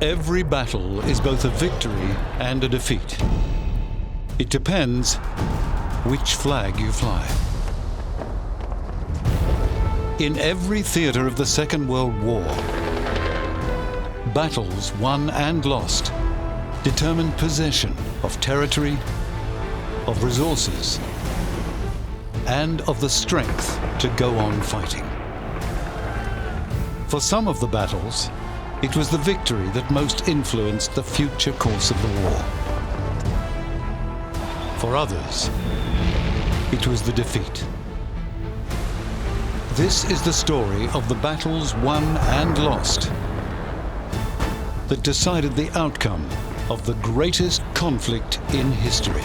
Every battle is both a victory and a defeat. It depends which flag you fly. In every theatre of the Second World War, battles won and lost determined possession of territory, of resources, and of the strength to go on fighting. For some of the battles, it was the victory that most influenced the future course of the war. For others, it was the defeat. This is the story of the battles won and lost that decided the outcome of the greatest conflict in history.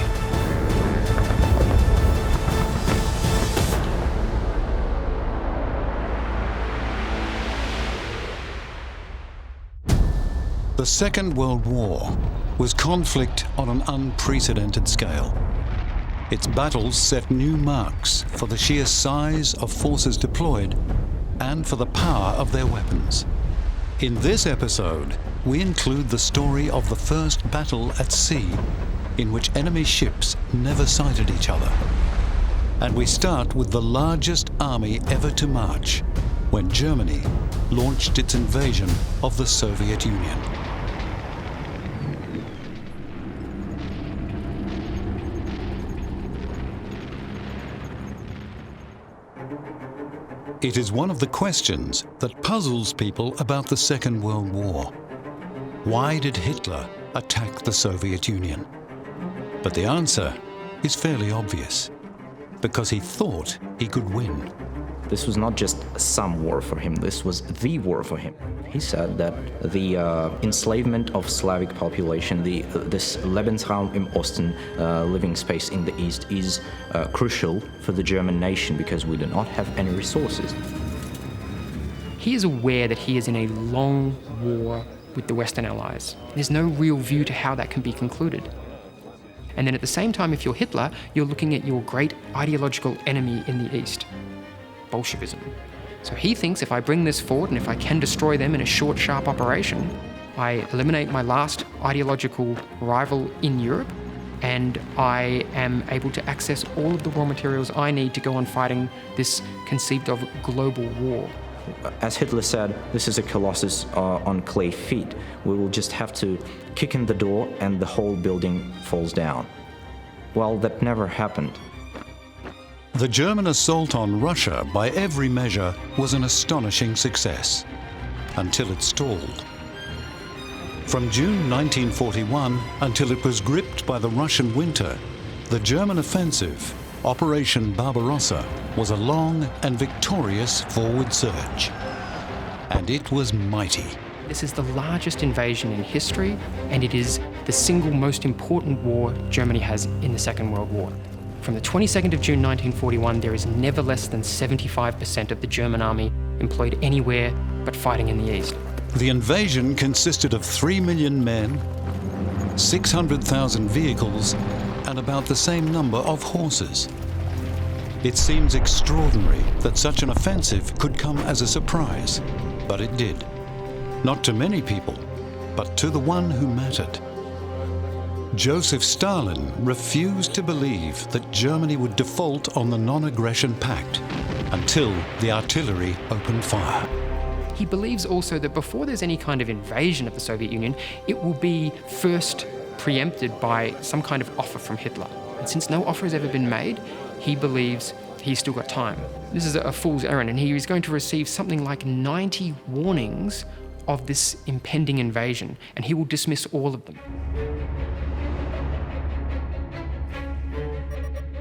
The Second World War was conflict on an unprecedented scale. Its battles set new marks for the sheer size of forces deployed and for the power of their weapons. In this episode, we include the story of the first battle at sea, in which enemy ships never sighted each other. And we start with the largest army ever to march, when Germany launched its invasion of the Soviet Union. It is one of the questions that puzzles people about the Second World War. Why did Hitler attack the Soviet Union? But the answer is fairly obvious. Because he thought he could win. This was not just some war for him, this was the war for him. He said that the enslavement of Slavic population, this Lebensraum im Osten, living space in the East, is crucial for the German nation because we do not have any resources. He is aware that he is in a long war with the Western Allies. There's no real view to how that can be concluded. And then at the same time, if you're Hitler, you're looking at your great ideological enemy in the East, Bolshevism. So he thinks if I bring this forward and if I can destroy them in a short, sharp operation, I eliminate my last ideological rival in Europe, and I am able to access all of the raw materials I need to go on fighting this conceived of global war. As Hitler said, this is a colossus on clay feet. We will just have to kick in the door and the whole building falls down. Well, that never happened. The German assault on Russia, by every measure, was an astonishing success, until it stalled. From June 1941 until it was gripped by the Russian winter, the German offensive, Operation Barbarossa, was a long and victorious forward surge. And it was mighty. This is the largest invasion in history, and it is the single most important war Germany has in the Second World War. From the 22nd of June 1941, there is never less than 75% of the German army employed anywhere but fighting in the East. The invasion consisted of 3 million men, 600,000 vehicles, and about the same number of horses. It seems extraordinary that such an offensive could come as a surprise, but it did. Not to many people, but to the one who mattered. Joseph Stalin refused to believe that Germany would default on the non-aggression pact until the artillery opened fire. He believes also that before there's any kind of invasion of the Soviet Union, it will be first preempted by some kind of offer from Hitler. And since no offer has ever been made, he believes he's still got time. This is a fool's errand, and he is going to receive something like 90 warnings of this impending invasion, and he will dismiss all of them.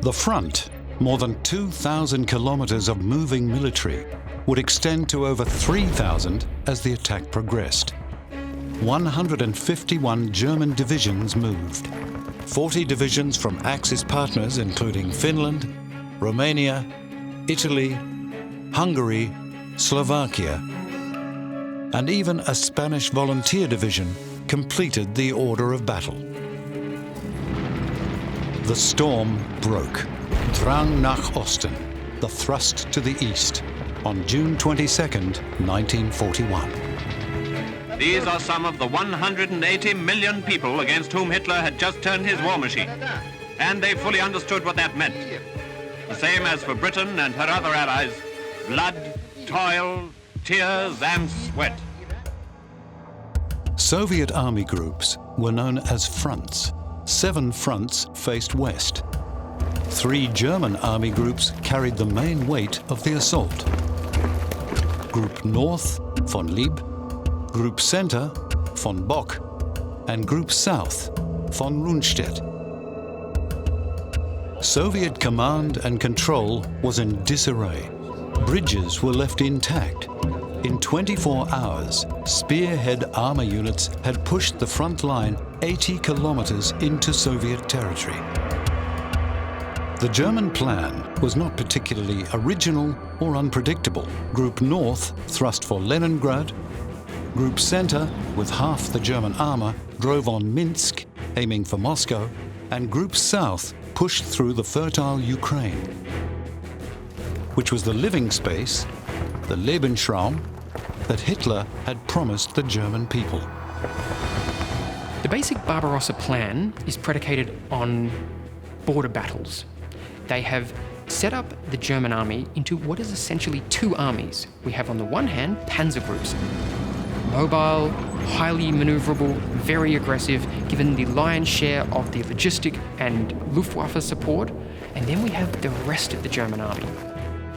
The front, more than 2,000 kilometers of moving military, would extend to over 3,000 as the attack progressed. 151 German divisions moved. 40 divisions from Axis partners including Finland, Romania, Italy, Hungary, Slovakia, and even a Spanish volunteer division completed the order of battle. The storm broke. Drang nach Osten, the thrust to the east, on June 22, 1941. These are some of the 180 million people against whom Hitler had just turned his war machine. And they fully understood what that meant. The same as for Britain and her other allies: blood, toil, tears and sweat. Soviet army groups were known as fronts. 7 fronts faced west. 3 German army groups carried the main weight of the assault. Group North, von Lieb, Group Center, von Bock, and Group South, von Rundstedt. Soviet command and control was in disarray. Bridges were left intact. In 24 hours, spearhead armor units had pushed the front line 80 kilometers into Soviet territory. The German plan was not particularly original or unpredictable. Group North thrust for Leningrad. Group Center, with half the German armor, drove on Minsk, aiming for Moscow, and Group South pushed through the fertile Ukraine, which was the living space, the Lebensraum, that Hitler had promised the German people. The basic Barbarossa plan is predicated on border battles. They have set up the German army into what is essentially 2 armies. We have on the one hand panzer groups, mobile, highly maneuverable, very aggressive, given the lion's share of the logistic and Luftwaffe support, and then we have the rest of the German army.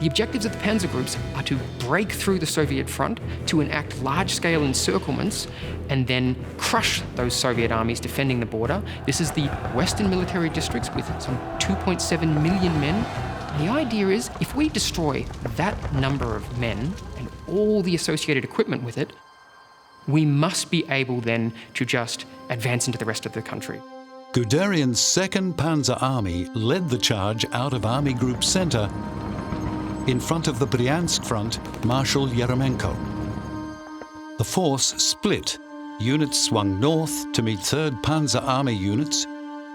The objectives of the panzer groups are to break through the Soviet front, to enact large-scale encirclements, and then crush those Soviet armies defending the border. This is the Western military districts with some 2.7 million men. And the idea is, if we destroy that number of men and all the associated equipment with it, we must be able then to just advance into the rest of the country. Guderian's 2nd Panzer Army led the charge out of Army Group Center in front of the Bryansk front, Marshal Yeremenko. The force split. Units swung north to meet 3rd Panzer Army units,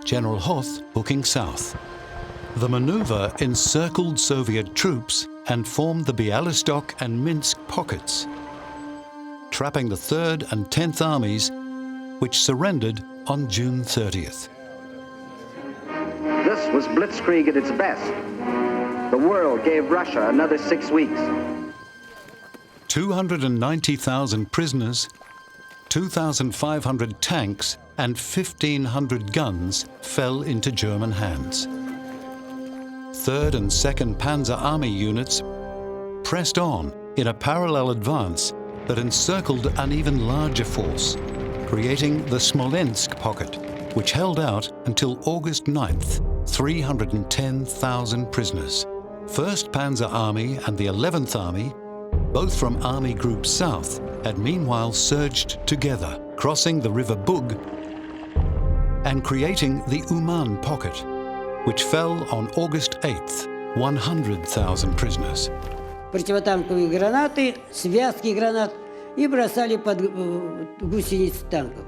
General Hoth booking south. The maneuver encircled Soviet troops and formed the Bialystok and Minsk pockets, trapping the 3rd and 10th Armies, which surrendered on June 30th. This was Blitzkrieg at its best. The world gave Russia another 6 weeks. 290,000 prisoners, 2,500 tanks, and 1,500 guns fell into German hands. 3rd and 2nd Panzer Army units pressed on in a parallel advance that encircled an even larger force, creating the Smolensk pocket, which held out until August 9th, 310,000 prisoners. 1st Panzer Army and the 11th Army, both from Army Group South, had meanwhile surged together, crossing the river Bug and creating the Uman pocket, which fell on August 8th, 100,000 prisoners. Противотанковые гранаты, связки гранат и бросали под гусеницы танков.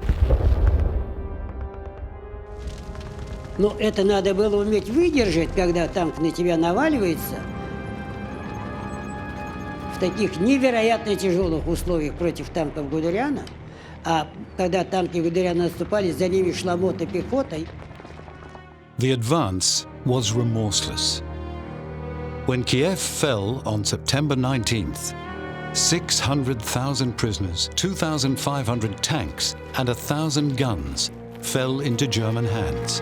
Но это надо было уметь выдержать, когда танк на тебя наваливается в таких невероятно тяжелых условиях против танков Гудериана. А когда танки Гудериана наступали, за ними шла мотопехота. The advance was remorseless. When Kiev fell on September 19th, 600,000 prisoners, 2,500 tanks, and 1,000 guns fell into German hands.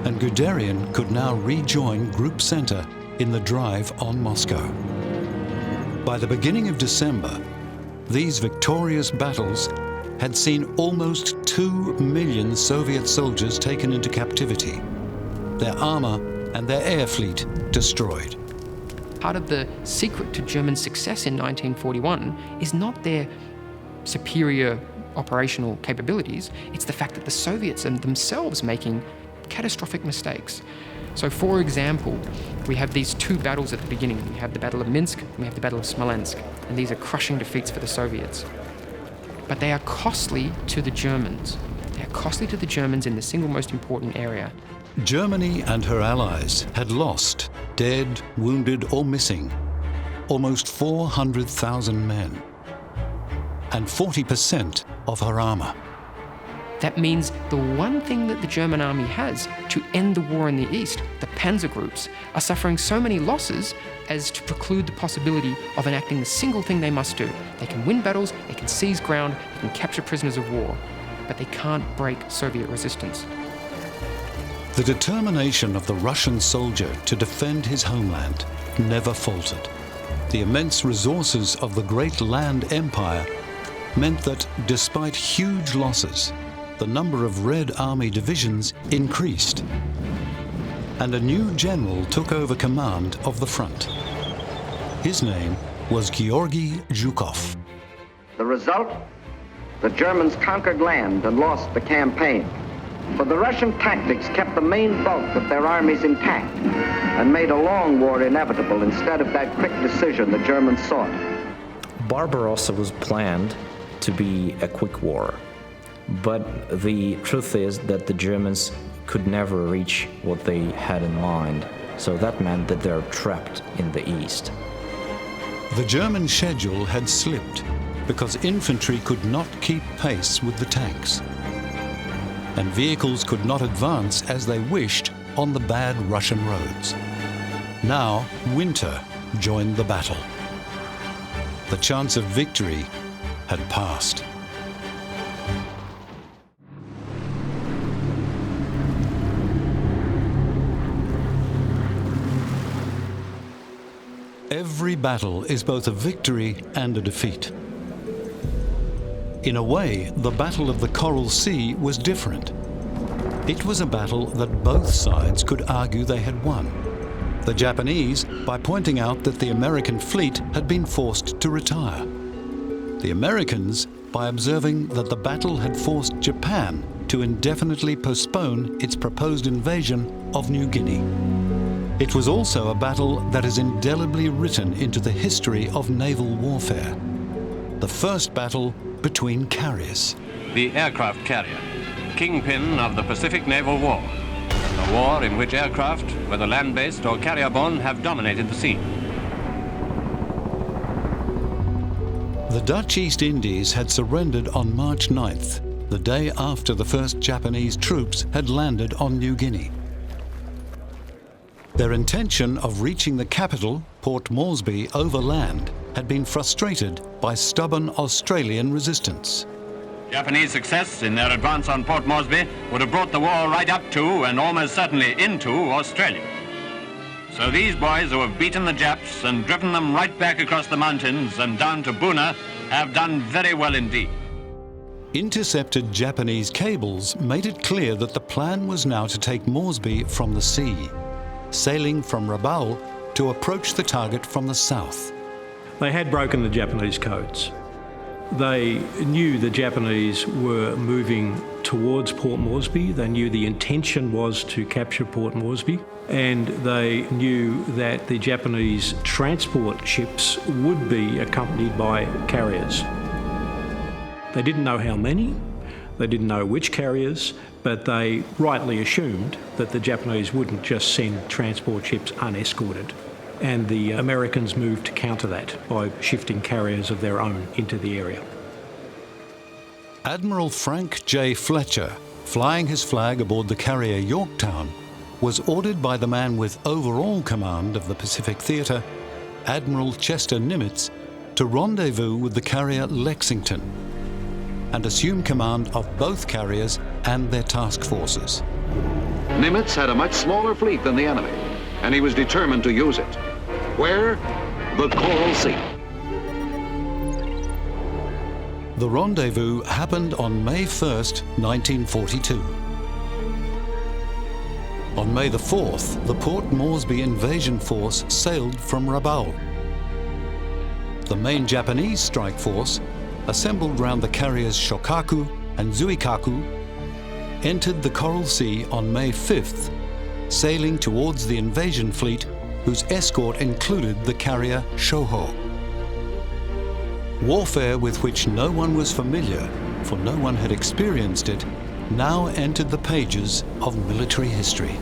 And Guderian could now rejoin Group Center in the drive on Moscow. By the beginning of December, these victorious battles had seen almost 2 million Soviet soldiers taken into captivity, their armor and their air fleet destroyed. Part of the secret to German success in 1941 is not their superior operational capabilities, it's the fact that the Soviets are themselves making catastrophic mistakes. So for example, we have these 2 battles at the beginning. We have the Battle of Minsk and we have the Battle of Smolensk, and these are crushing defeats for the Soviets. But they are costly to the Germans. They are costly to the Germans in the single most important area. Germany and her allies had lost, dead, wounded or missing, almost 400,000 men. and 40% of her armour. That means the one thing that the German army has to end the war in the east, the panzer groups, are suffering so many losses as to preclude the possibility of enacting the single thing they must do. They can win battles, they can seize ground, they can capture prisoners of war, but they can't break Soviet resistance. The determination of the Russian soldier to defend his homeland never faltered. The immense resources of the great land empire meant that, despite huge losses, the number of Red Army divisions increased, and a new general took over command of the front. His name was Georgy Zhukov. The result? The Germans conquered land and lost the campaign. But the Russian tactics kept the main bulk of their armies intact and made a long war inevitable instead of that quick decision the Germans sought. Barbarossa was planned to be a quick war, but the truth is that the Germans could never reach what they had in mind, so that meant that they're trapped in the east. The German schedule had slipped because infantry could not keep pace with the tanks, and vehicles could not advance as they wished on the bad Russian roads. Now, winter joined the battle. The chance of victory had passed. Every battle is both a victory and a defeat. In a way, the Battle of the Coral Sea was different. It was a battle that both sides could argue they had won. The Japanese, by pointing out that the American fleet had been forced to retire. The Americans, by observing that the battle had forced Japan to indefinitely postpone its proposed invasion of New Guinea. It was also a battle that is indelibly written into the history of naval warfare. The first battle between carriers. The aircraft carrier, kingpin of the Pacific Naval War. A war in which aircraft, whether land-based or carrier-borne, have dominated the scene. The Dutch East Indies had surrendered on March 9th, the day after the first Japanese troops had landed on New Guinea. Their intention of reaching the capital, Port Moresby, overland had been frustrated by stubborn Australian resistance. Japanese success in their advance on Port Moresby would have brought the war right up to and almost certainly into Australia. So these boys who have beaten the Japs and driven them right back across the mountains and down to Buna have done very well indeed. Intercepted Japanese cables made it clear that the plan was now to take Moresby from the sea, sailing from Rabaul to approach the target from the south. They had broken the Japanese codes. They knew the Japanese were moving towards Port Moresby. They knew the intention was to capture Port Moresby, and they knew that the Japanese transport ships would be accompanied by carriers. They didn't know how many, they didn't know which carriers, but they rightly assumed that the Japanese wouldn't just send transport ships unescorted. And the Americans moved to counter that by shifting carriers of their own into the area. Admiral Frank J. Fletcher, flying his flag aboard the carrier Yorktown, was ordered by the man with overall command of the Pacific Theatre, Admiral Chester Nimitz, to rendezvous with the carrier Lexington and assume command of both carriers and their task forces. Nimitz had a much smaller fleet than the enemy, and he was determined to use it. Where? The Coral Sea. The rendezvous happened on May 1st, 1942. On May the 4th, the Port Moresby invasion force sailed from Rabaul. The main Japanese strike force, assembled round the carriers Shokaku and Zuikaku, entered the Coral Sea on May 5th, sailing towards the invasion fleet whose escort included the carrier Shoho. Warfare with which no one was familiar, for no one had experienced it, now entered the pages of military history.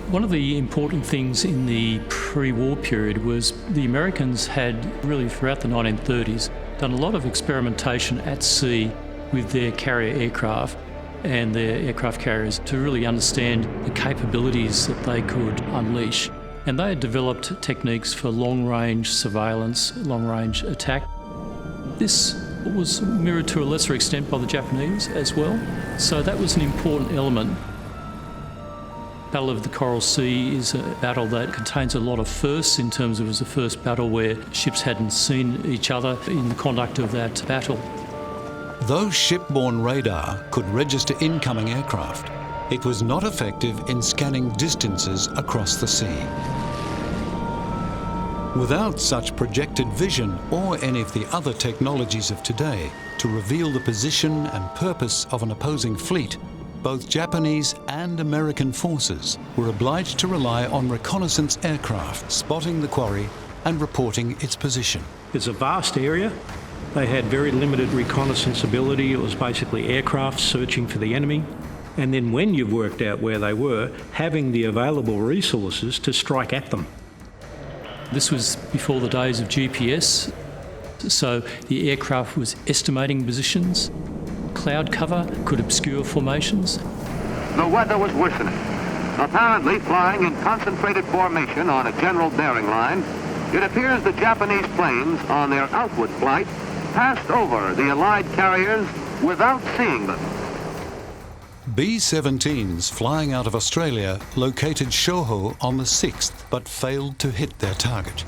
One of the important things in the pre-war period was the Americans had really throughout the 1930s done a lot of experimentation at sea with their carrier aircraft and their aircraft carriers to really understand the capabilities that they could unleash. And they had developed techniques for long-range surveillance, long-range attack. This was mirrored to a lesser extent by the Japanese as well, so that was an important element. Battle of the Coral Sea is a battle that contains a lot of firsts in terms of it was the first battle where ships hadn't seen each other in the conduct of that battle. Though shipborne radar could register incoming aircraft, it was not effective in scanning distances across the sea. Without such projected vision or any of the other technologies of today to reveal the position and purpose of an opposing fleet, both Japanese and American forces were obliged to rely on reconnaissance aircraft spotting the quarry and reporting its position. It's a vast area. They had very limited reconnaissance ability. It was basically aircraft searching for the enemy. And then when you've worked out where they were, having the available resources to strike at them. This was before the days of GPS, so the aircraft was estimating positions. Cloud cover could obscure formations. The weather was worsening. Apparently flying in concentrated formation on a general bearing line, it appears the Japanese planes on their outward flight passed over the Allied carriers without seeing them. B-17s flying out of Australia located Shoho on the 6th but failed to hit their target.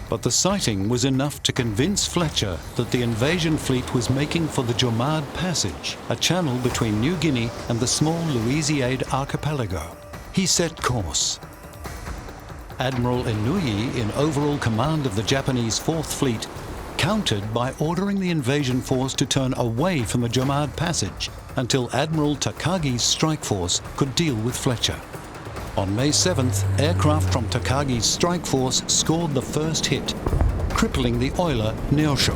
But the sighting was enough to convince Fletcher that the invasion fleet was making for the Jomard Passage, a channel between New Guinea and the small Louisiade archipelago. He set course. Admiral Inouye, in overall command of the Japanese 4th Fleet, countered by ordering the invasion force to turn away from the Jomard Passage until Admiral Takagi's strike force could deal with Fletcher. On May 7th, aircraft from Takagi's strike force scored the first hit, crippling the oiler Neosho.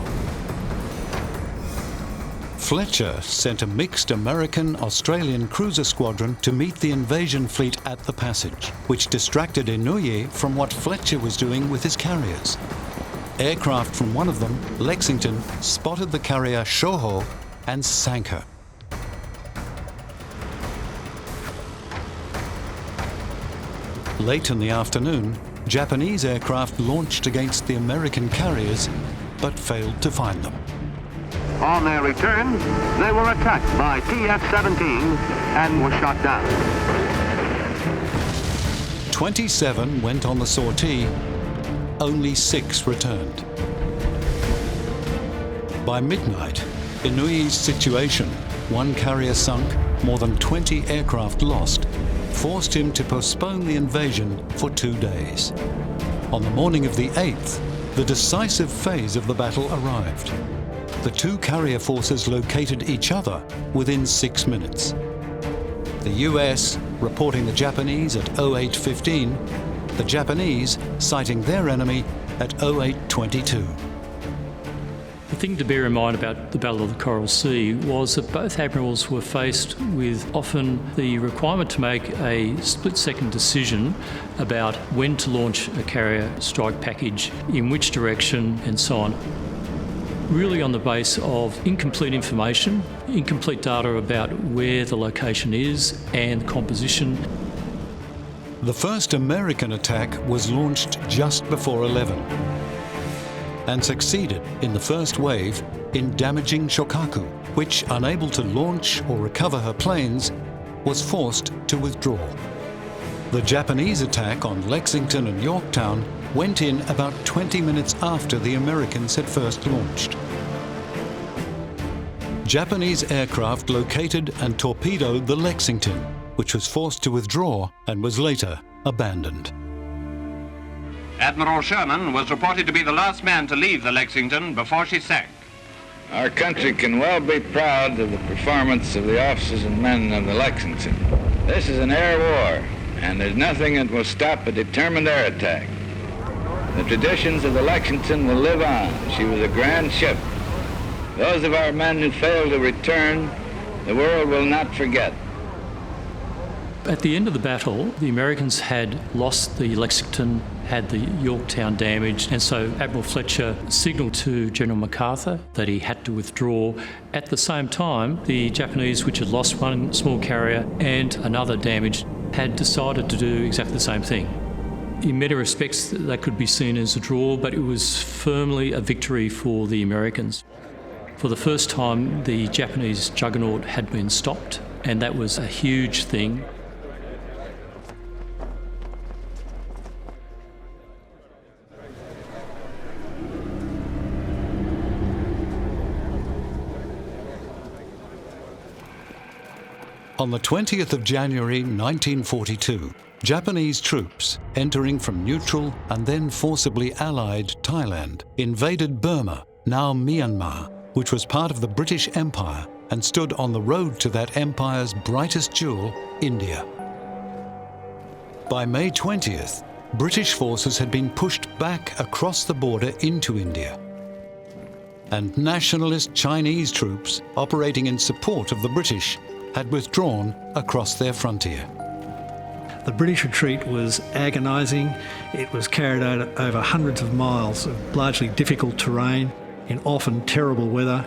Fletcher sent a mixed American-Australian cruiser squadron to meet the invasion fleet at the passage, which distracted Inouye from what Fletcher was doing with his carriers. Aircraft from one of them, Lexington, spotted the carrier Shoho and sank her. Late in the afternoon, Japanese aircraft launched against the American carriers, but failed to find them. On their return, they were attacked by TF-17 and were shot down. 27 went on the sortie, only 6 returned. By midnight, Inouye's situation, one carrier sunk, more than 20 aircraft lost, forced him to postpone the invasion for 2 days. On the morning of the 8th, the decisive phase of the battle arrived. The two carrier forces located each other within 6 minutes. The US reporting the Japanese at 08:15, the Japanese citing their enemy at 08:22. The thing to bear in mind about the Battle of the Coral Sea was that both admirals were faced with often the requirement to make a split-second decision about when to launch a carrier strike package, in which direction, and so on. Really on the base of incomplete information, incomplete data about where the location is and the composition. The first American attack was launched just before 11 and succeeded in the first wave in damaging Shokaku, which, unable to launch or recover her planes, was forced to withdraw. The Japanese attack on Lexington and Yorktown went in about 20 minutes after the Americans had first launched. Japanese aircraft located and torpedoed the Lexington, which was forced to withdraw and was later abandoned. Admiral Sherman was reported to be the last man to leave the Lexington before she sank. Our country can well be proud of the performance of the officers and men of the Lexington. This is an air war, and there's nothing that will stop a determined air attack. The traditions of the Lexington will live on. She was a grand ship. Those of our men who failed to return, the world will not forget. At the end of the battle, the Americans had lost the Lexington, had the Yorktown damaged, and so Admiral Fletcher signalled to General MacArthur that he had to withdraw. At the same time, the Japanese, which had lost one small carrier and another damaged, had decided to do exactly the same thing. In many respects, that could be seen as a draw, but it was firmly a victory for the Americans. For the first time, the Japanese juggernaut had been stopped, and that was a huge thing. On the 20th of January 1942, Japanese troops, entering from neutral and then forcibly allied Thailand, invaded Burma, now Myanmar, which was part of the British Empire and stood on the road to that empire's brightest jewel, India. By May 20th, British forces had been pushed back across the border into India, and nationalist Chinese troops operating in support of the British had withdrawn across their frontier. The British retreat was agonising. It was carried out over hundreds of miles of largely difficult terrain, in often terrible weather,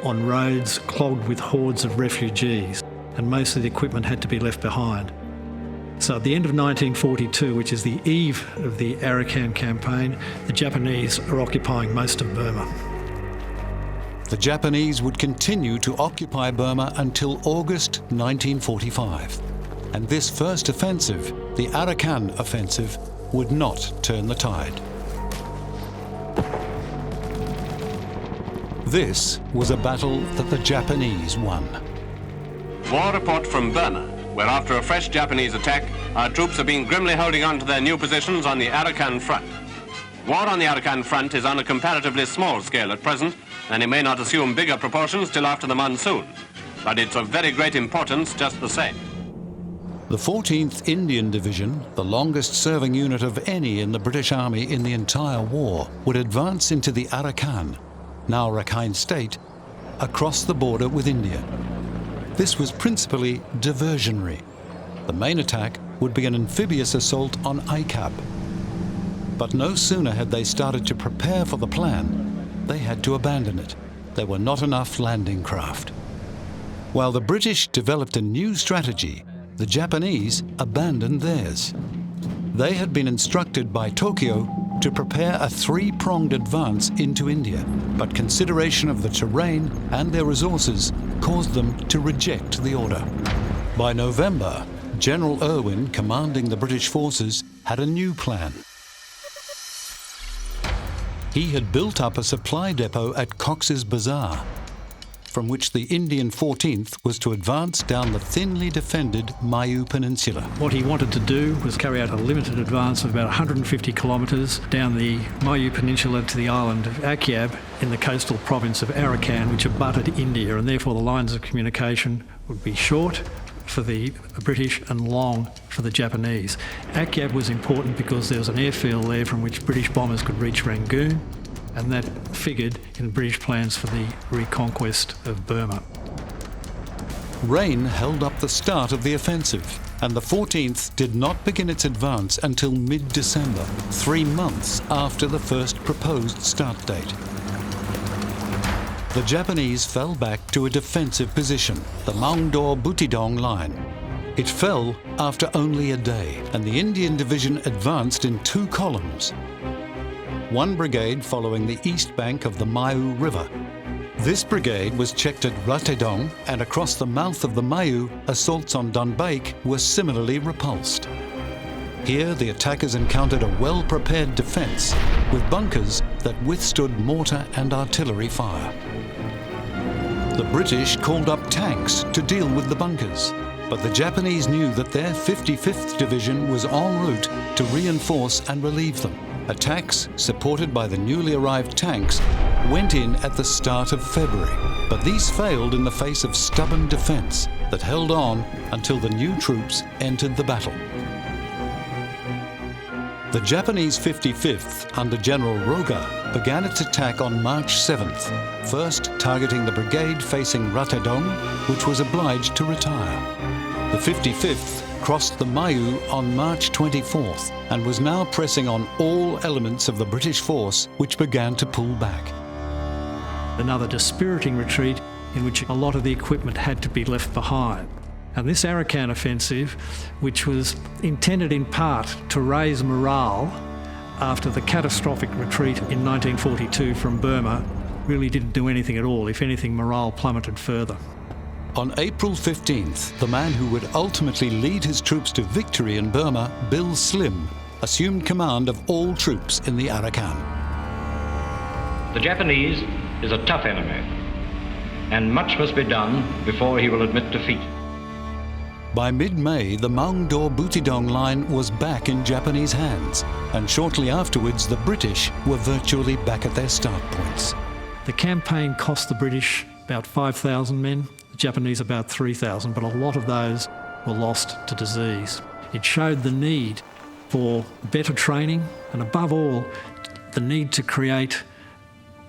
on roads clogged with hordes of refugees, and most of the equipment had to be left behind. So at the end of 1942, which is the eve of the Arakan campaign, the Japanese are occupying most of Burma. The Japanese would continue to occupy Burma until August 1945. And this first offensive, the Arakan offensive, would not turn the tide. This was a battle that the Japanese won. War report from Burma, where after a fresh Japanese attack, our troops have been grimly holding on to their new positions on the Arakan front. War on the Arakan front is on a comparatively small scale at present, and it may not assume bigger proportions till after the monsoon. But it's of very great importance just the same. The 14th Indian Division, the longest-serving unit of any in the British Army in the entire war, would advance into the Arakan, now Rakhine State, across the border with India. This was principally diversionary. The main attack would be an amphibious assault on Aikab. But no sooner had they started to prepare for the plan, they had to abandon it. There were not enough landing craft. While the British developed a new strategy, the Japanese abandoned theirs. They had been instructed by Tokyo to prepare a three-pronged advance into India, but consideration of the terrain and their resources caused them to reject the order. By November, General Irwin, commanding the British forces, had a new plan. He had built up a supply depot at Cox's Bazar, from which the Indian 14th was to advance down the thinly defended Mayu Peninsula. What he wanted to do was carry out a limited advance of about 150 kilometres down the Mayu Peninsula to the island of Akyab in the coastal province of Arakan, which abutted India, and therefore the lines of communication would be short for the British and long for the Japanese. Akyab was important because there was an airfield there from which British bombers could reach Rangoon, and that figured in British plans for the reconquest of Burma. Rain held up the start of the offensive, and the 14th did not begin its advance until mid-December, 3 months after the first proposed start date. The Japanese fell back to a defensive position, the Maungdaw-Butidong line. It fell after only a day, and the Indian Division advanced in 2 columns. One brigade following the east bank of the Mayu River. This brigade was checked at Ratedong, and across the mouth of the Mayu, assaults on Dunbaik were similarly repulsed. Here, the attackers encountered a well-prepared defence with bunkers that withstood mortar and artillery fire. The British called up tanks to deal with the bunkers, but the Japanese knew that their 55th Division was en route to reinforce and relieve them. Attacks, supported by the newly arrived tanks, went in at the start of February, but these failed in the face of stubborn defence that held on until the new troops entered the battle. The Japanese 55th, under General Roga, began its attack on March 7th, first targeting the brigade facing Ratedong, which was obliged to retire. The 55th crossed the Mayu on March 24th and was now pressing on all elements of the British force, which began to pull back. Another dispiriting retreat in which a lot of the equipment had to be left behind. And this Arakan offensive, which was intended in part to raise morale after the catastrophic retreat in 1942 from Burma, really didn't do anything at all. If anything, morale plummeted further. On April 15th, the man who would ultimately lead his troops to victory in Burma, Bill Slim, assumed command of all troops in the Arakan. The Japanese is a tough enemy, and much must be done before he will admit defeat. By mid-May, the Maungdaw Butidong line was back in Japanese hands, and shortly afterwards the British were virtually back at their start points. The campaign cost the British about 5,000 men, the Japanese about 3,000, but a lot of those were lost to disease. It showed the need for better training and, above all, the need to create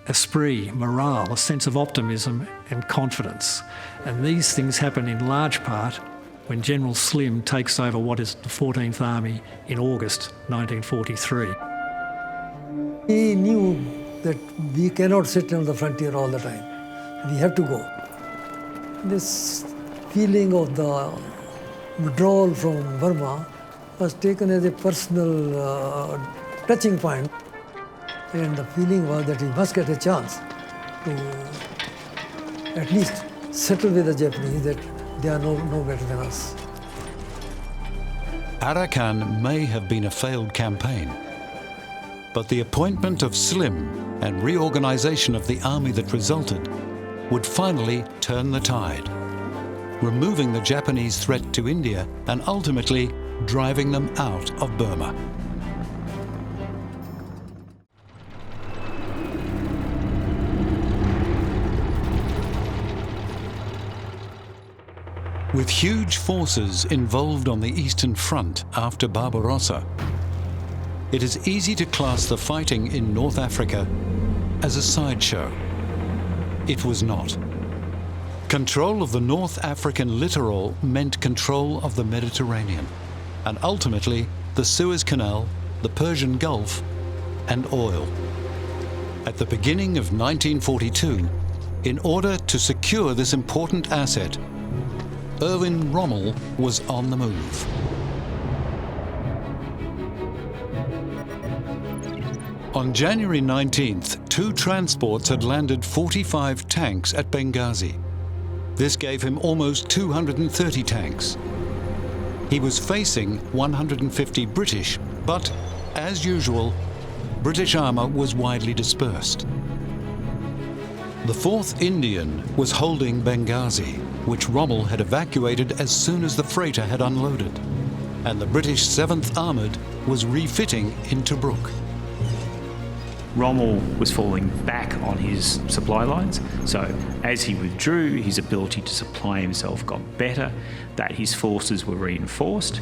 esprit, morale, a sense of optimism and confidence. And these things happen in large part when General Slim takes over what is the 14th Army in August 1943. He knew that we cannot sit on the frontier all the time. We have to go. This feeling of the withdrawal from Burma was taken as a personal touching point. And the feeling was that he must get a chance to at least settle with the Japanese that they are no better than us. Arakan may have been a failed campaign, but the appointment of Slim and reorganization of the army that resulted would finally turn the tide, removing the Japanese threat to India and ultimately driving them out of Burma. With huge forces involved on the Eastern Front after Barbarossa, it is easy to class the fighting in North Africa as a sideshow. It was not. Control of the North African littoral meant control of the Mediterranean, and ultimately the Suez Canal, the Persian Gulf, and oil. At the beginning of 1942, in order to secure this important asset, Erwin Rommel was on the move. On January 19th, 2 transports had landed 45 tanks at Benghazi. This gave him almost 230 tanks. He was facing 150 British, but, as usual, British armour was widely dispersed. The 4th Indian was holding Benghazi, which Rommel had evacuated as soon as the freighter had unloaded, and the British 7th Armoured was refitting in Tobruk. Rommel was falling back on his supply lines, so as he withdrew, his ability to supply himself got better, that his forces were reinforced,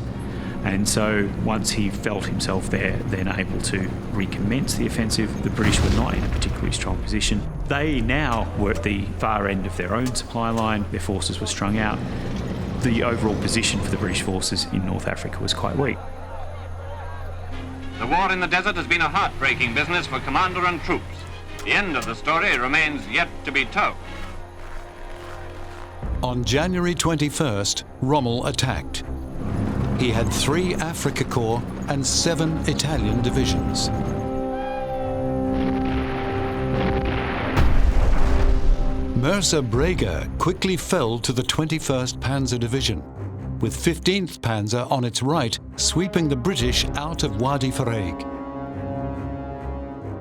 and so once he felt himself there, then able to recommence the offensive, the British were not in a particularly strong position. They now were at the far end of their own supply line, their forces were strung out. The overall position for the British forces in North Africa was quite weak. The war in the desert has been a heartbreaking business for commander and troops. The end of the story remains yet to be told. On January 21st, Rommel attacked. He had 3 Afrika Korps and 7 Italian divisions. Mirza Brega quickly fell to the 21st Panzer Division, with 15th Panzer on its right sweeping the British out of Wadi Faraig.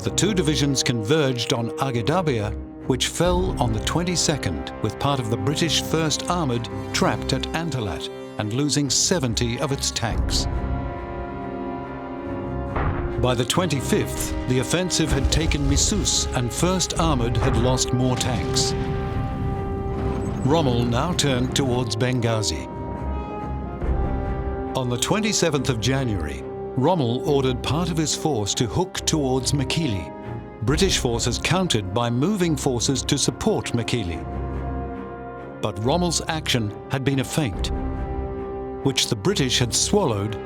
The 2 divisions converged on Aghdabia, which fell on the 22nd, with part of the British 1st Armoured trapped at Antalat and losing 70 of its tanks. By the 25th, the offensive had taken Missus and 1st Armoured had lost more tanks. Rommel now turned towards Benghazi. On the 27th of January, Rommel ordered part of his force to hook towards Mekili. British forces countered by moving forces to support Mekili. But Rommel's action had been a feint. which the British had swallowed,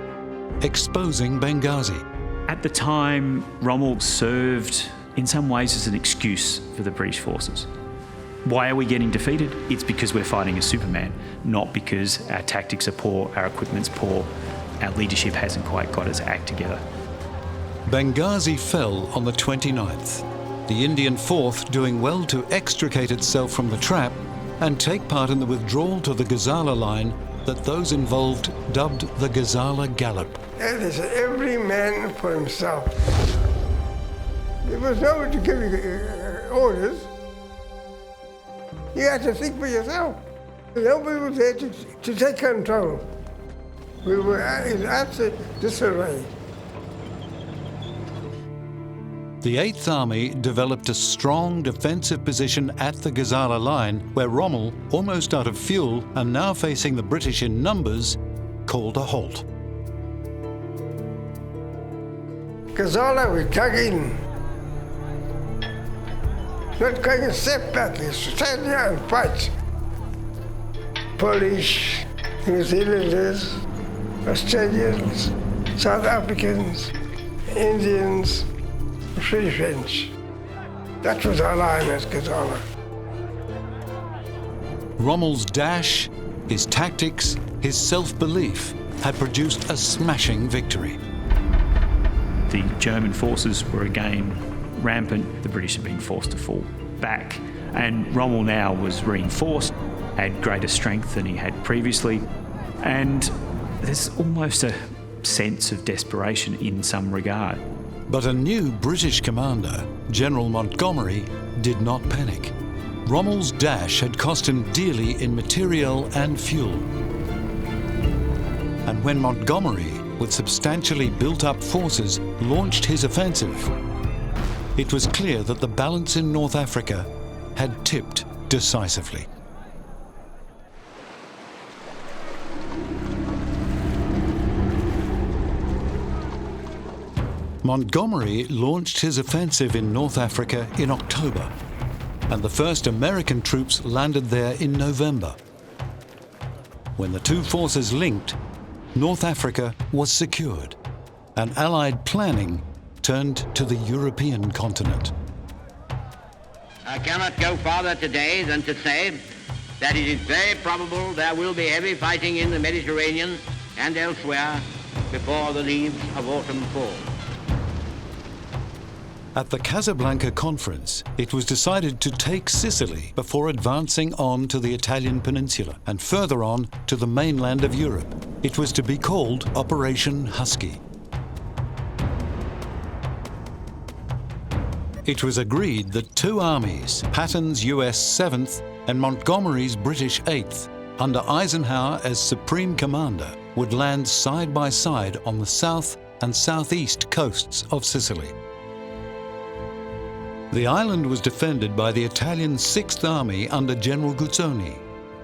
exposing Benghazi. At the time, Rommel served in some ways as an excuse for the British forces. Why are we getting defeated? It's because we're fighting a Superman, not because our tactics are poor, our equipment's poor, our leadership hasn't quite got its act together. Benghazi fell on the 29th, the Indian 4th doing well to extricate itself from the trap and take part in the withdrawal to the Gazala line that those involved dubbed the Gazala Gallop. And they said, every man for himself. There was nobody to give you orders. You had to think for yourself. Nobody was there to take control. We were in absolute disarray. The 8th Army developed a strong defensive position at the Gazala line, where Rommel, almost out of fuel and now facing the British in numbers, called a halt. Gazala, we dug in. Not going a step back, we stand there and fight. Polish, New Zealanders, Australians, South Africans, Indians, Free French. That was our line at Gazala. Rommel's dash, his tactics, his self-belief had produced a smashing victory. The German forces were again rampant. The British had been forced to fall back, and Rommel now was reinforced, had greater strength than he had previously, and there's almost a sense of desperation in some regard. But a new British commander, General Montgomery, did not panic. Rommel's dash had cost him dearly in materiel and fuel. And when Montgomery, with substantially built-up forces, launched his offensive, it was clear that the balance in North Africa had tipped decisively. Montgomery launched his offensive in North Africa in October, and the first American troops landed there in November. When the two forces linked, North Africa was secured, and Allied planning turned to the European continent. I cannot go farther today than to say that it is very probable there will be heavy fighting in the Mediterranean and elsewhere before the leaves of autumn fall. At the Casablanca Conference, it was decided to take Sicily before advancing on to the Italian peninsula and further on to the mainland of Europe. It was to be called Operation Husky. It was agreed that two armies, Patton's US 7th and Montgomery's British 8th, under Eisenhower as Supreme Commander, would land side by side on the south and southeast coasts of Sicily. The island was defended by the Italian 6th Army under General Guzzoni.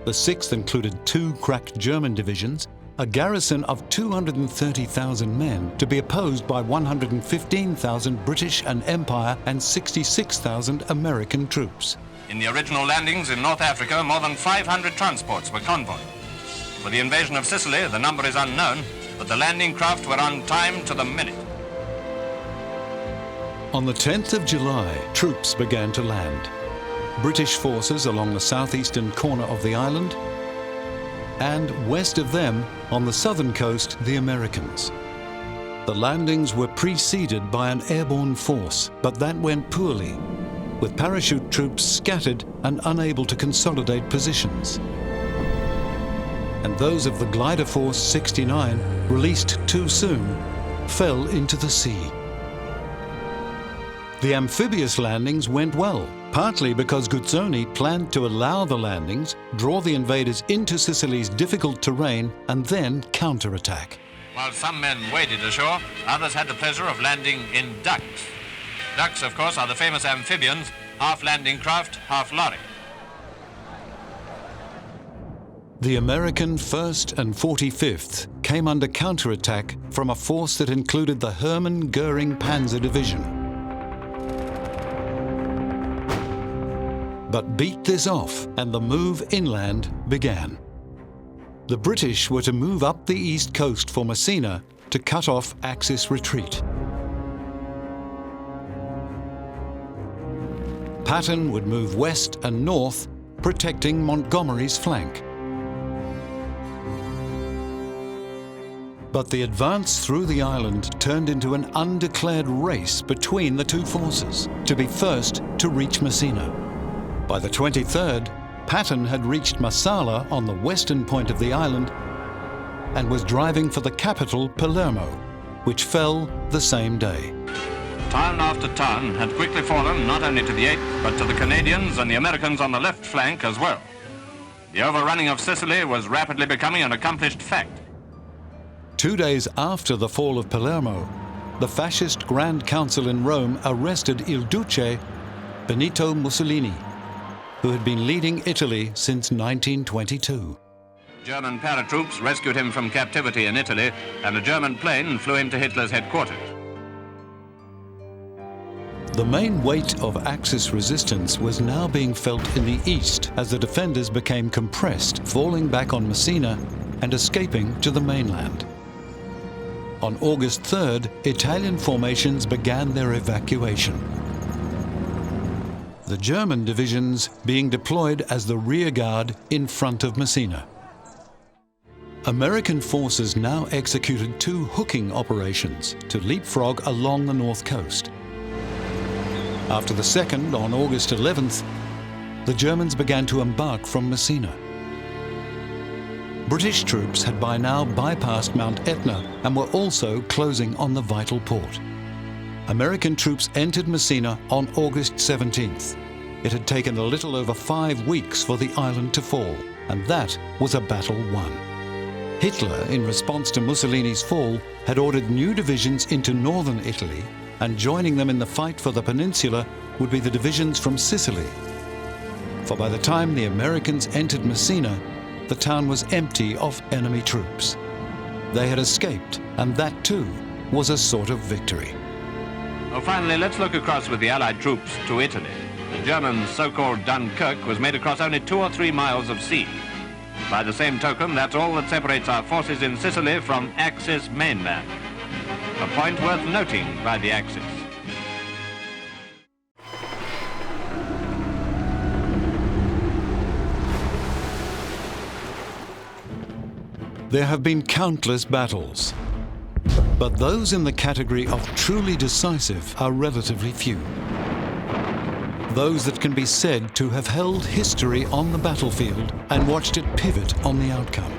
The 6th included two crack German divisions, a garrison of 230,000 men to be opposed by 115,000 British and Empire and 66,000 American troops. In the original landings in North Africa, more than 500 transports were convoyed. For the invasion of Sicily, the number is unknown, but the landing craft were on time to the minute. On the 10th of July, troops began to land. British forces along the southeastern corner of the island, and west of them, on the southern coast, the Americans. The landings were preceded by an airborne force, but that went poorly, with parachute troops scattered and unable to consolidate positions. And those of the Glider Force 69, released too soon, fell into the sea. The amphibious landings went well, partly because Guzzoni planned to allow the landings, draw the invaders into Sicily's difficult terrain, and then counterattack. While some men waded ashore, others had the pleasure of landing in ducks. Ducks, of course, are the famous amphibians, half landing craft, half lorry. The American 1st and 45th came under counterattack from a force that included the Hermann Goering Panzer Division. But beat this off, and the move inland began. The British were to move up the east coast for Messina to cut off Axis retreat. Patton would move west and north, protecting Montgomery's flank. But the advance through the island turned into an undeclared race between the two forces to be first to reach Messina. By the 23rd, Patton had reached Marsala on the western point of the island and was driving for the capital, Palermo, which fell the same day. Town after town had quickly fallen not only to the 8th, but to the Canadians and the Americans on the left flank as well. The overrunning of Sicily was rapidly becoming an accomplished fact. 2 days after the fall of Palermo, the fascist Grand Council in Rome arrested Il Duce, Benito Mussolini, who had been leading Italy since 1922. German paratroops rescued him from captivity in Italy, and a German plane flew him to Hitler's headquarters. The main weight of Axis resistance was now being felt in the east as the defenders became compressed, falling back on Messina and escaping to the mainland. On August 3rd, Italian formations began their evacuation. The German divisions being deployed as the rear guard in front of Messina. American forces now executed 2 hooking operations to leapfrog along the north coast. After the second, on August 11th, the Germans began to embark from Messina. British troops had by now bypassed Mount Etna and were also closing on the vital port. American troops entered Messina on August 17th. It had taken a little over 5 weeks for the island to fall, and that was a battle won. Hitler, in response to Mussolini's fall, had ordered new divisions into northern Italy, and joining them in the fight for the peninsula would be the divisions from Sicily. For by the time the Americans entered Messina, the town was empty of enemy troops. They had escaped, and that too was a sort of victory. Well, finally, let's look across with the Allied troops to Italy. The German so-called Dunkirk was made across only 2 or 3 miles of sea. By the same token, that's all that separates our forces in Sicily from Axis mainland. A point worth noting by the Axis. There have been countless battles, but those in the category of truly decisive are relatively few. Those that can be said to have held history on the battlefield and watched it pivot on the outcome.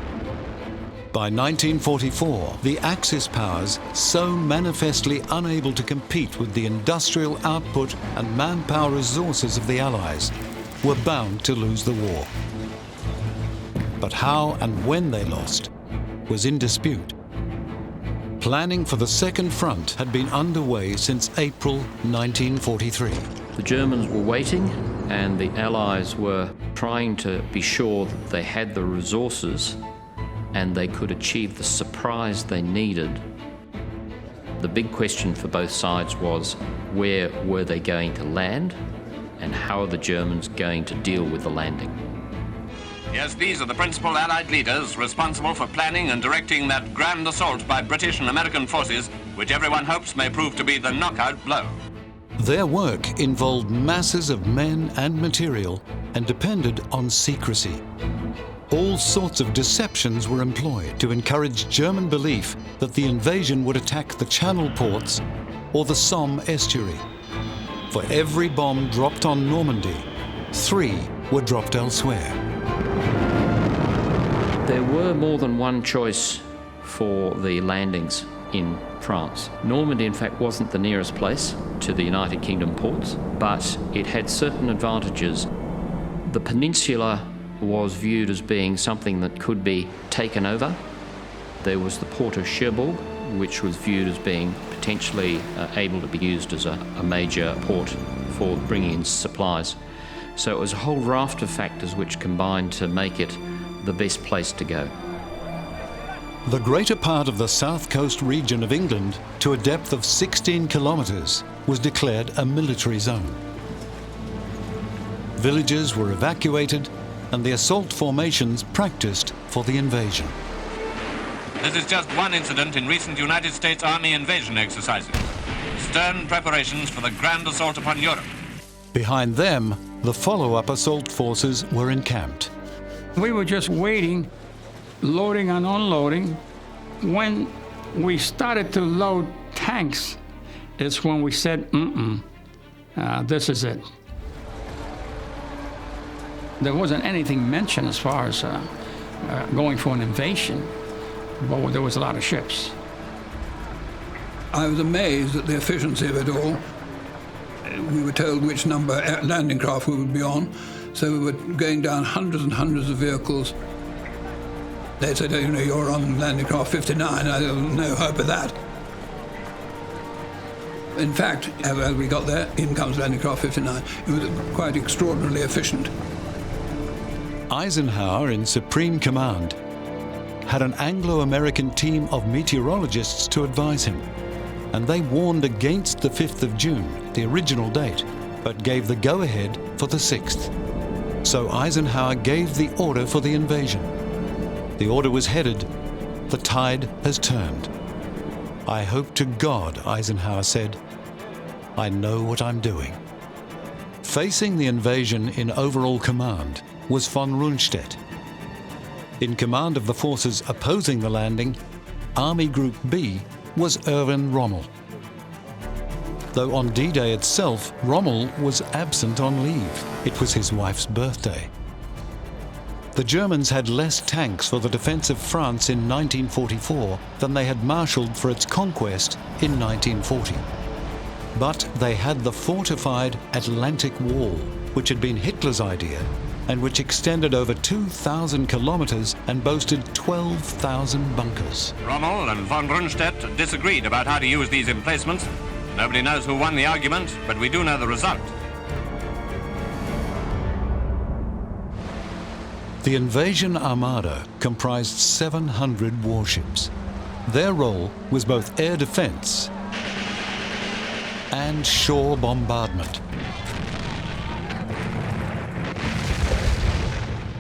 By 1944, the Axis powers, so manifestly unable to compete with the industrial output and manpower resources of the Allies, were bound to lose the war. But how and when they lost was in dispute. Planning for the Second Front had been underway since April 1943. The Germans were waiting, and the Allies were trying to be sure that they had the resources and they could achieve the surprise they needed. The big question for both sides was, where were they going to land, and how are the Germans going to deal with the landing? Yes, these are the principal Allied leaders responsible for planning and directing that grand assault by British and American forces, which everyone hopes may prove to be the knockout blow. Their work involved masses of men and material and depended on secrecy. All sorts of deceptions were employed to encourage German belief that the invasion would attack the Channel ports or the Somme estuary. For every bomb dropped on Normandy, 3 were dropped elsewhere. There were more than one choice for the landings in France. Normandy, in fact, wasn't the nearest place to the United Kingdom ports, but it had certain advantages. The peninsula was viewed as being something that could be taken over. There was the port of Cherbourg, which was viewed as being potentially able to be used as a major port for bringing in supplies. So it was a whole raft of factors which combined to make it the best place to go. The greater part of the south coast region of England, to a depth of 16 kilometres, was declared a military zone. Villages were evacuated and the assault formations practiced for the invasion. This is just one incident in recent United States Army invasion exercises. Stern preparations for the grand assault upon Europe. Behind them, the follow-up assault forces were encamped. We were just waiting, loading and unloading. When we started to load tanks, it's when we said, this is it. There wasn't anything mentioned as far as going for an invasion, but there was a lot of ships. I was amazed at the efficiency of it all. We were told which number landing craft we would be on, so we were going down hundreds and hundreds of vehicles. They said, you're on landing craft 59. I had no hope of that. In fact, as we got there, in comes landing craft 59. It was quite extraordinarily efficient. Eisenhower, in Supreme Command, had an Anglo-American team of meteorologists to advise him, and they warned against the 5th of June, the original date, but gave the go-ahead for the 6th. So Eisenhower gave the order for the invasion. The order was headed, "The tide has turned." "I hope to God," Eisenhower said, "I know what I'm doing." Facing the invasion in overall command was von Rundstedt. In command of the forces opposing the landing, Army Group B was Erwin Rommel. Though on D-Day itself, Rommel was absent on leave. It was his wife's birthday. The Germans had less tanks for the defense of France in 1944 than they had marshaled for its conquest in 1940. But they had the fortified Atlantic Wall, which had been Hitler's idea and which extended over 2,000 kilometers and boasted 12,000 bunkers. Rommel and von Rundstedt disagreed about how to use these emplacements. Nobody knows who won the argument, but we do know the result. The invasion armada comprised 700 warships. Their role was both air defense and shore bombardment.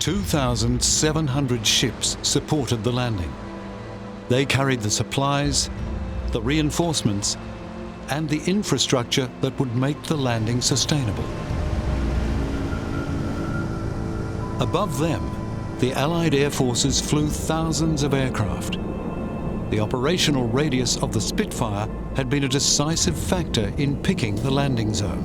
2,700 ships supported the landing. They carried the supplies, the reinforcements, and the infrastructure that would make the landing sustainable. Above them, the Allied air forces flew thousands of aircraft. The operational radius of the Spitfire had been a decisive factor in picking the landing zone.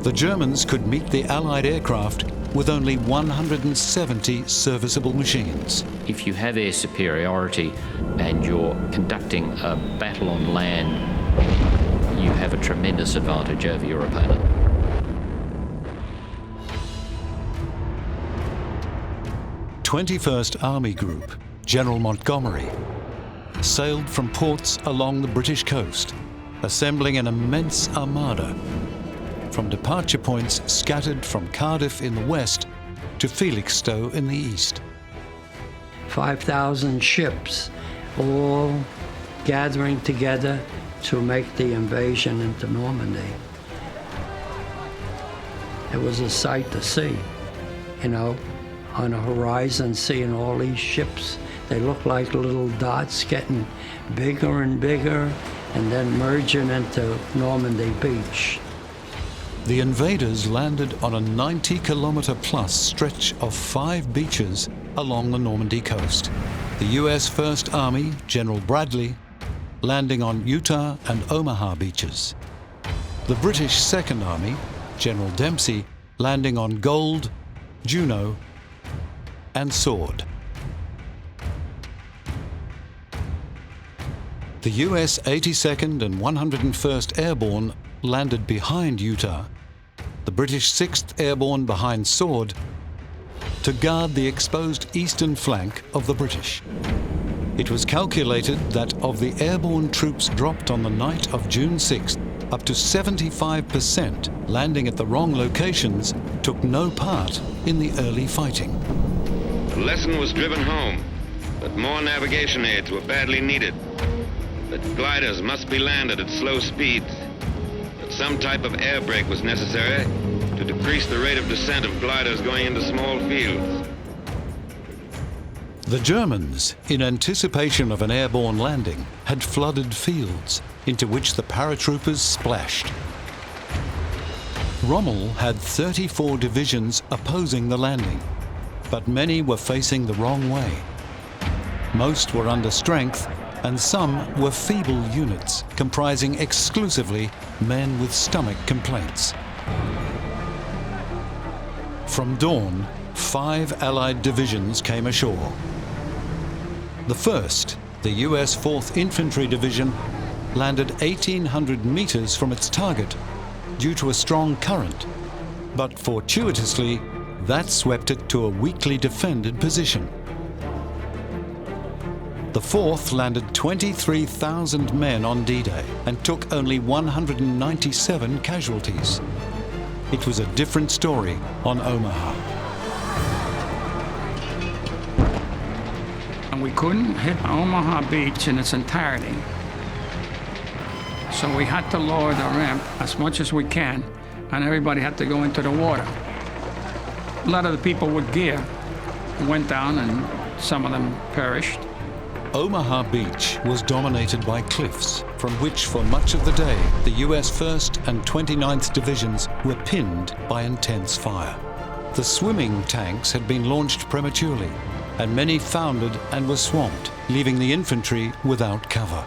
The Germans could meet the Allied aircraft with only 170 serviceable machines. If you have air superiority and you're conducting a battle on land, you have a tremendous advantage over your opponent. '21st Army Group, General Montgomery, sailed from ports along the British coast, assembling an immense armada from departure points scattered from Cardiff in the west to Felixstowe in the east. 5,000 ships all gathering together to make the invasion into Normandy. It was a sight to see, on the horizon, seeing all these ships. They looked like little dots getting bigger and bigger and then merging into Normandy Beach. The invaders landed on a 90-kilometer-plus stretch of 5 beaches along the Normandy coast. The U.S. First Army, General Bradley, landing on Utah and Omaha beaches. The British Second Army, General Dempsey, landing on Gold, Juno, and Sword. The U.S. 82nd and 101st Airborne landed behind Utah, the British 6th Airborne behind Sword, to guard the exposed eastern flank of the British. It was calculated that of the airborne troops dropped on the night of June 6th, up to 75% landing at the wrong locations took no part in the early fighting. The lesson was driven home, but more navigation aids were badly needed. That gliders must be landed at slow speeds. That some type of air brake was necessary to decrease the rate of descent of gliders going into small fields. The Germans, in anticipation of an airborne landing, had flooded fields into which the paratroopers splashed. Rommel had 34 divisions opposing the landing, but many were facing the wrong way. Most were under strength, and some were feeble units comprising exclusively men with stomach complaints. From dawn, 5 Allied divisions came ashore. The first, the US 4th Infantry Division, landed 1,800 meters from its target due to a strong current, but fortuitously, that swept it to a weakly defended position. The 4th landed 23,000 men on D-Day and took only 197 casualties. It was a different story on Omaha. And we couldn't hit Omaha Beach in its entirety. So we had to lower the ramp as much as we can, and everybody had to go into the water. A lot of the people with gear went down, and some of them perished. Omaha Beach was dominated by cliffs, from which for much of the day the US 1st and 29th Divisions were pinned by intense fire. The swimming tanks had been launched prematurely, and many foundered and were swamped, leaving the infantry without cover.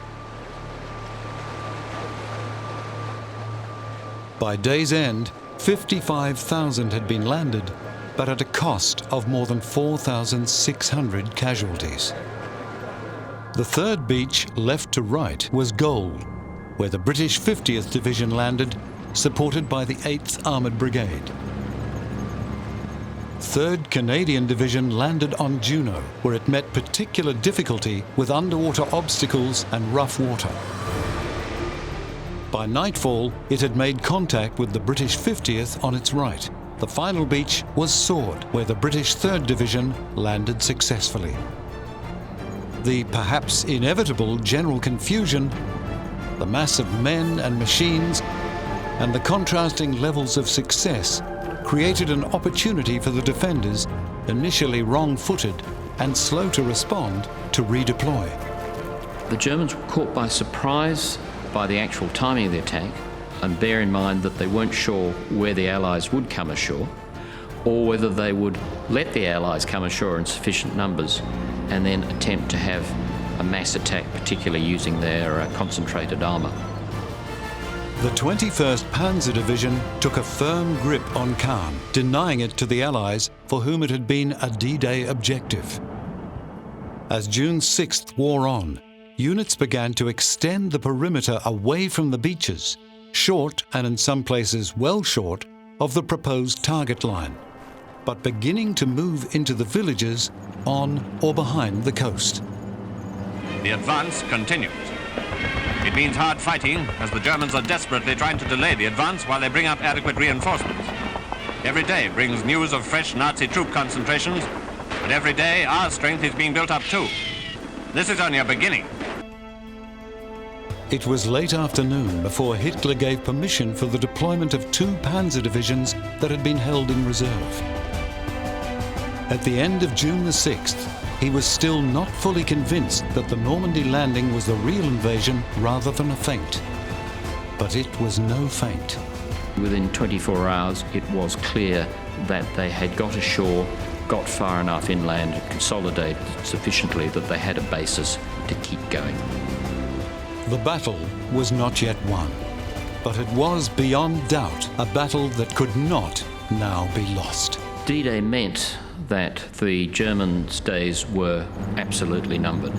By day's end, 55,000 had been landed, but at a cost of more than 4,600 casualties. The third beach, left to right, was Gold, where the British 50th Division landed, supported by the 8th Armoured Brigade. 3rd Canadian Division landed on Juno, where it met particular difficulty with underwater obstacles and rough water. By nightfall, it had made contact with the British 50th on its right. The final beach was Sword, where the British 3rd Division landed successfully. The perhaps inevitable general confusion, the mass of men and machines, and the contrasting levels of success created an opportunity for the defenders, initially wrong-footed and slow to respond, to redeploy. The Germans were caught by surprise by the actual timing of the attack, and bear in mind that they weren't sure where the Allies would come ashore, or whether they would let the Allies come ashore in sufficient numbers and then attempt to have a mass attack, particularly using their concentrated armour. The 21st Panzer Division took a firm grip on Caen, denying it to the Allies for whom it had been a D-Day objective. As June 6th wore on, units began to extend the perimeter away from the beaches, short, and in some places well short, of the proposed target line, but beginning to move into the villages on or behind the coast. The advance continues. It means hard fighting, as the Germans are desperately trying to delay the advance while they bring up adequate reinforcements. Every day brings news of fresh Nazi troop concentrations, and every day our strength is being built up too. This is only a beginning. It was late afternoon before Hitler gave permission for the deployment of 2 panzer divisions that had been held in reserve. At the end of June the 6th, he was still not fully convinced that the Normandy landing was the real invasion rather than a feint. But it was no feint. Within 24 hours, it was clear that they had got ashore, got far enough inland, consolidated sufficiently that they had a basis to keep going. The battle was not yet won, but it was beyond doubt a battle that could not now be lost. D-Day meant that the Germans' days were absolutely numbered.